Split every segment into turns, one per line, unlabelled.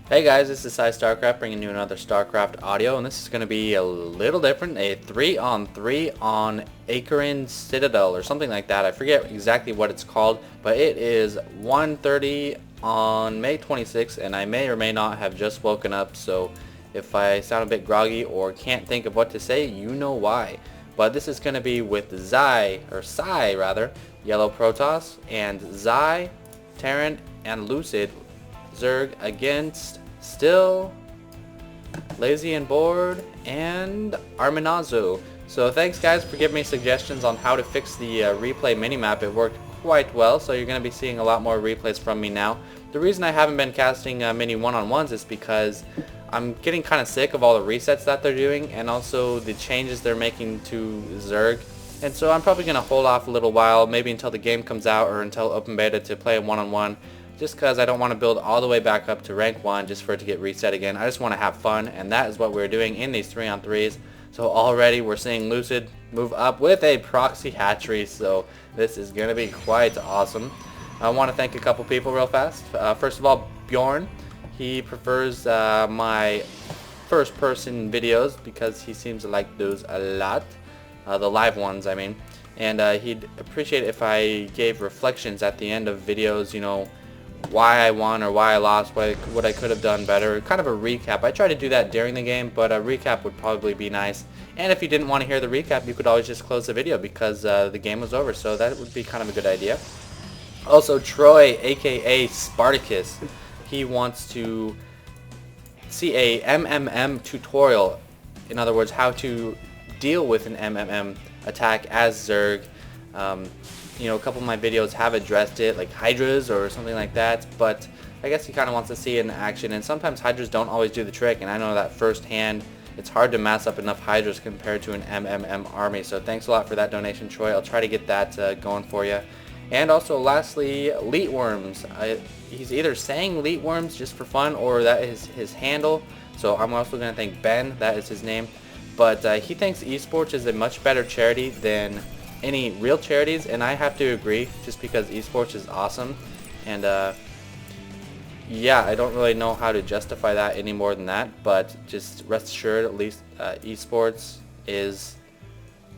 Hey guys, this is PsyStarcraft bringing you another StarCraft audio, and this is going to be a little different, a 3-on-3 on Arakan Citadel or something like that. I forget exactly what it's called, but it is 1:30 on May 26th, and I may or may not have just woken up, so if I sound a bit groggy or can't think of what to say, you know why. But this is going to be with Psy rather, Yellow Protoss, and Zai, Terran, and Lucid Zerg against Still, Lazy and Bored, and Arminazo. So thanks guys for giving me suggestions on how to fix the replay minimap. It worked quite well, so you're going to be seeing a lot more replays from me now. The reason I haven't been casting many one-on-ones is because I'm getting kind of sick of all the resets that they're doing and also the changes they're making to Zerg. And so I'm probably going to hold off a little while, maybe until the game comes out or until open beta, to play a one-on-one. Just because I don't want to build all the way back up to rank 1 just for it to get reset again. I just want to have fun, and that is what we're doing in these 3-on-3s. So already we're seeing Lucid move up with a proxy hatchery, so this is going to be quite awesome. I want to thank a couple people real fast. First of all, Bjorn. He prefers my first person videos because he seems to like those a lot. The live ones, I mean. And he'd appreciate it if I gave reflections at the end of videos, you know, why I won or why I lost, what I could have done better, kind of a recap. I try to do that during the game, but a recap would probably be nice. And if you didn't want to hear the recap, you could always just close the video because the game was over, so that would be kind of a good idea. Also, Troy, aka Spartacus, he wants to see a MMM tutorial. In other words, how to deal with an MMM attack as Zerg. You know, a couple of my videos have addressed it, like Hydras or something like that, but I guess he kind of wants to see it in action, and sometimes Hydras don't always do the trick, and I know that firsthand. It's hard to mass up enough Hydras compared to an MMM army, so thanks a lot for that donation, Troy. I'll try to get that going for you. And also, lastly, Leetworms. He's either saying Leetworms just for fun, or that is his handle, so I'm also going to thank Ben, that is his name, but he thinks esports is a much better charity than any real charities, and I have to agree, just because esports is awesome. And yeah, I don't really know how to justify that any more than that, but just rest assured, at least esports is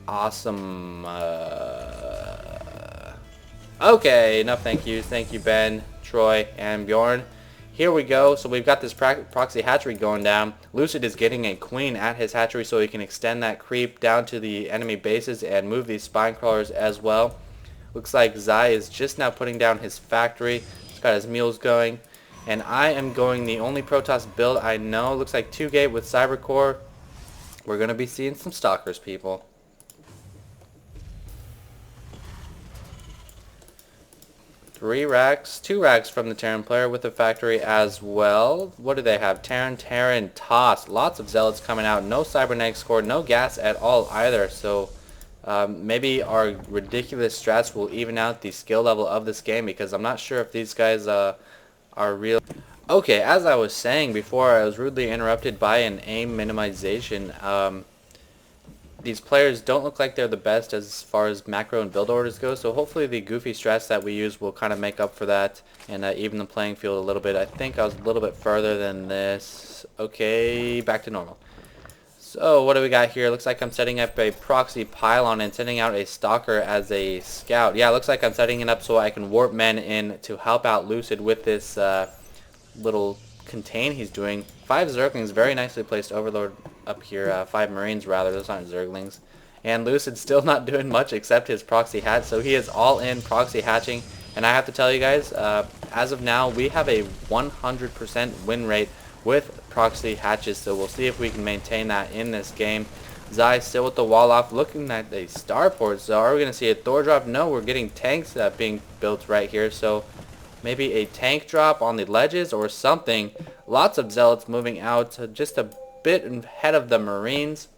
awesome. Okay, enough thank yous. Thank you, Ben, Troy, and Bjorn. Here we go. So we've got this proxy hatchery going down. Lucid is getting a queen at his hatchery so he can extend that creep down to the enemy bases and move these spine crawlers as well. Looks like Zai is just now putting down his factory. He's got his mules going. And I am going the only Protoss build I know. Looks like 2-gate with Cybercore. We're going to be seeing some stalkers, people. Two racks from the Terran player with the factory as well. What do they have? Terran, Toss. Lots of Zealots coming out. No Cybernetics score. No gas at all either. So maybe our ridiculous strats will even out the skill level of this game, because I'm not sure if these guys are real. Okay, as I was saying before, I was rudely interrupted by an aim minimization. These players don't look like they're the best as far as macro and build orders go, so hopefully the goofy strats that we use will kind of make up for that and even the playing field a little bit. I think I was a little bit further than this. Okay, back to normal. So what do we got here? Looks like I'm setting up a proxy pylon and sending out a stalker as a scout. Yeah, it looks like I'm setting it up so I can warp men in to help out Lucid with this little contain he's doing. 5 Zerglings, very nicely placed. Overlord up here, 5 Marines rather, those aren't Zerglings. And Lucid's still not doing much except his proxy hatch, so he is all in proxy hatching. And I have to tell you guys, as of now, we have a 100% win rate with proxy hatches, so we'll see if we can maintain that in this game. Zai still with the wall off, looking at a starport. So are we going to see a Thor drop? No, we're getting tanks being built right here, so maybe a tank drop on the ledges or something. Lots of Zealots moving out, just a bit ahead of the Marines.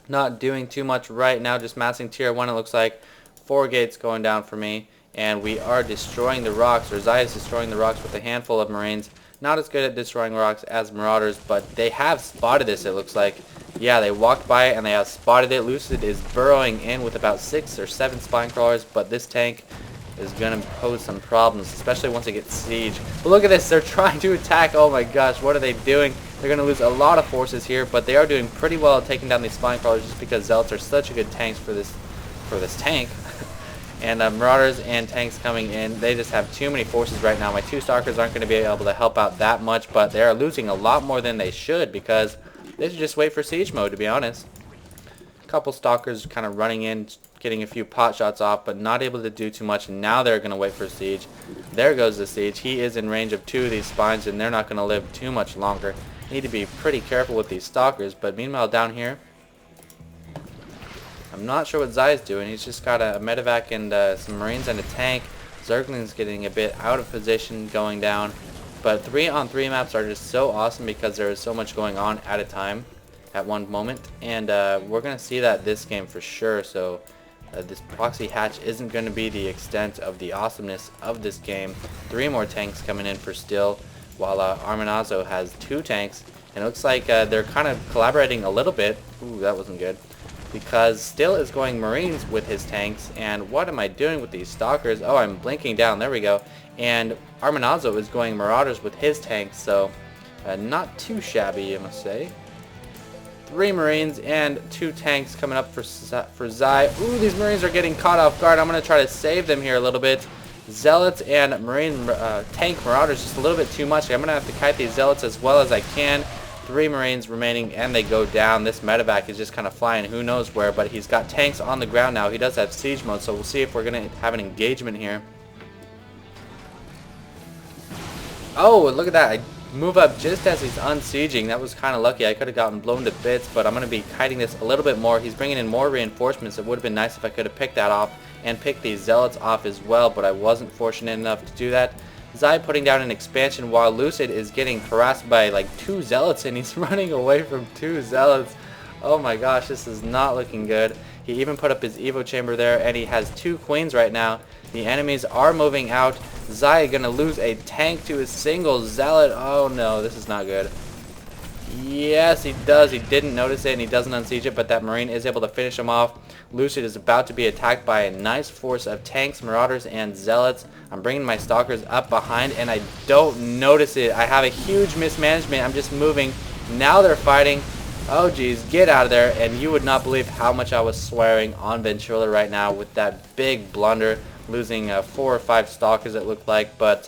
Not doing too much right now, just massing tier 1 it looks like. 4 gates going down for me. And we are destroying the rocks, or Zai is destroying the rocks with a handful of Marines. Not as good at destroying rocks as Marauders, but they have spotted this, it looks like. Yeah, they walked by it and they have spotted it. Lucid is burrowing in with about 6 or 7 spine crawlers, but this tank is going to pose some problems, especially once it gets sieged. But look at this, they're trying to attack. Oh my gosh, what are they doing? They're going to lose a lot of forces here, but they are doing pretty well at taking down these spine crawlers just because zealots are such a good tanks for this tank. And marauders and tanks coming in, they just have too many forces right now. My 2 stalkers aren't going to be able to help out that much, but they are losing a lot more than they should because they should just wait for siege mode, to be honest. A couple stalkers kind of running in, getting a few pot shots off, but not able to do too much. And now they're going to wait for siege. There goes the siege. He is in range of 2 of these spines, and they're not going to live too much longer. Need to be pretty careful with these stalkers. But meanwhile, down here, I'm not sure what Zai's doing. He's just got a medevac and some marines and a tank. Zergling's getting a bit out of position going down. But 3-on-3 maps are just so awesome because there is so much going on at a time, at one moment. And we're going to see that this game for sure. So this proxy hatch isn't going to be the extent of the awesomeness of this game. 3 more tanks coming in for Still, while Armanazzo has 2 tanks. And it looks like they're kind of collaborating a little bit. Ooh, that wasn't good. Because Still is going Marines with his tanks, and what am I doing with these stalkers? Oh, I'm blinking down, there we go. And Armanazzo is going Marauders with his tanks, so not too shabby, I must say. 3 Marines and 2 tanks coming up for Zai. Ooh, these Marines are getting caught off guard. I'm going to try to save them here a little bit. Zealots and Marine tank Marauders just a little bit too much. I'm going to have to kite these Zealots as well as I can. 3 Marines remaining, and they go down. This medevac is just kind of flying who knows where, but he's got tanks on the ground now. He does have siege mode, so we'll see if we're going to have an engagement here. Oh, look at that. I move up just as he's unsieging. That was kind of lucky. I could have gotten blown to bits, but I'm going to be kiting this a little bit more. He's bringing in more reinforcements. It would have been nice if I could have picked that off and picked these Zealots off as well, but I wasn't fortunate enough to do that. Zai putting down an expansion while Lucid is getting harassed by like 2 Zealots, and he's running away from 2 Zealots. Oh my gosh, this is not looking good. He even put up his Evo chamber there, and he has 2 Queens right now. The enemies are moving out. Zai gonna lose a tank to a single Zealot. Oh no, this is not good. Yes, he does. He didn't notice it, and he doesn't unsiege it, but that Marine is able to finish him off. Lucid is about to be attacked by a nice force of tanks, Marauders, and Zealots. I'm bringing my Stalkers up behind, and I don't notice it. I have a huge mismanagement. I'm just moving. Now they're fighting. Oh, geez. Get out of there. And you would not believe how much I was swearing on Ventrilo right now with that big blunder, losing 4 or 5 Stalkers, it looked like. But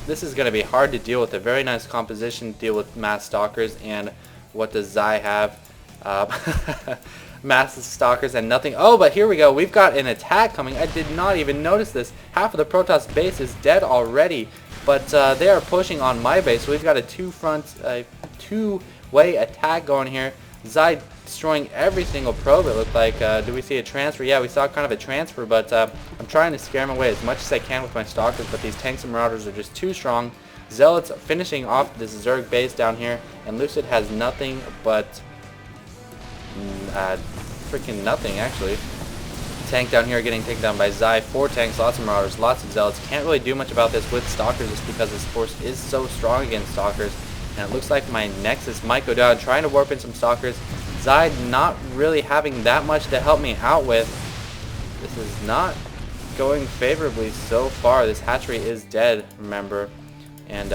this is going to be hard to deal with. A very nice composition to deal with mass Stalkers. And what does Zai have? Mass Stalkers and nothing. Oh, but here we go. We've got an attack coming. I did not even notice this. Half of the Protoss base is dead already, but they are pushing on my base. So we've got a two-way attack going here. Zai destroying every single probe, it looked like. Do we see a transfer? Yeah, we saw kind of a transfer, but I'm trying to scare him away as much as I can with my Stalkers, but these tanks and Marauders are just too strong. Zealots finishing off this Zerg base down here, and Lucid has nothing but freaking nothing, actually. Tank down here getting taken down by Zai. 4 tanks, lots of Marauders, lots of Zealots. Can't really do much about this with Stalkers just because this force is so strong against Stalkers. And it looks like my Nexus might go down, trying to warp in some Stalkers. Zai not really having that much to help me out with. This is not going favorably so far. This hatchery is dead, remember. And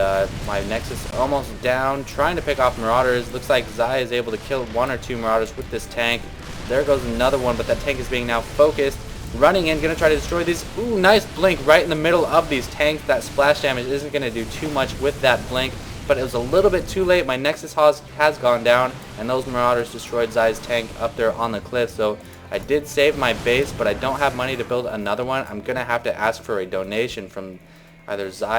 my Nexus almost down, trying to pick off Marauders. Looks like Zai is able to kill 1 or 2 Marauders with this tank. There goes another one, but that tank is being now focused. Running in, going to try to destroy these. Ooh, nice blink right in the middle of these tanks. That splash damage isn't going to do too much with that blink, but it was a little bit too late. My Nexus has gone down, and those Marauders destroyed Zai's tank up there on the cliff. So I did save my base, but I don't have money to build another one. I'm going to have to ask for a donation from either Zai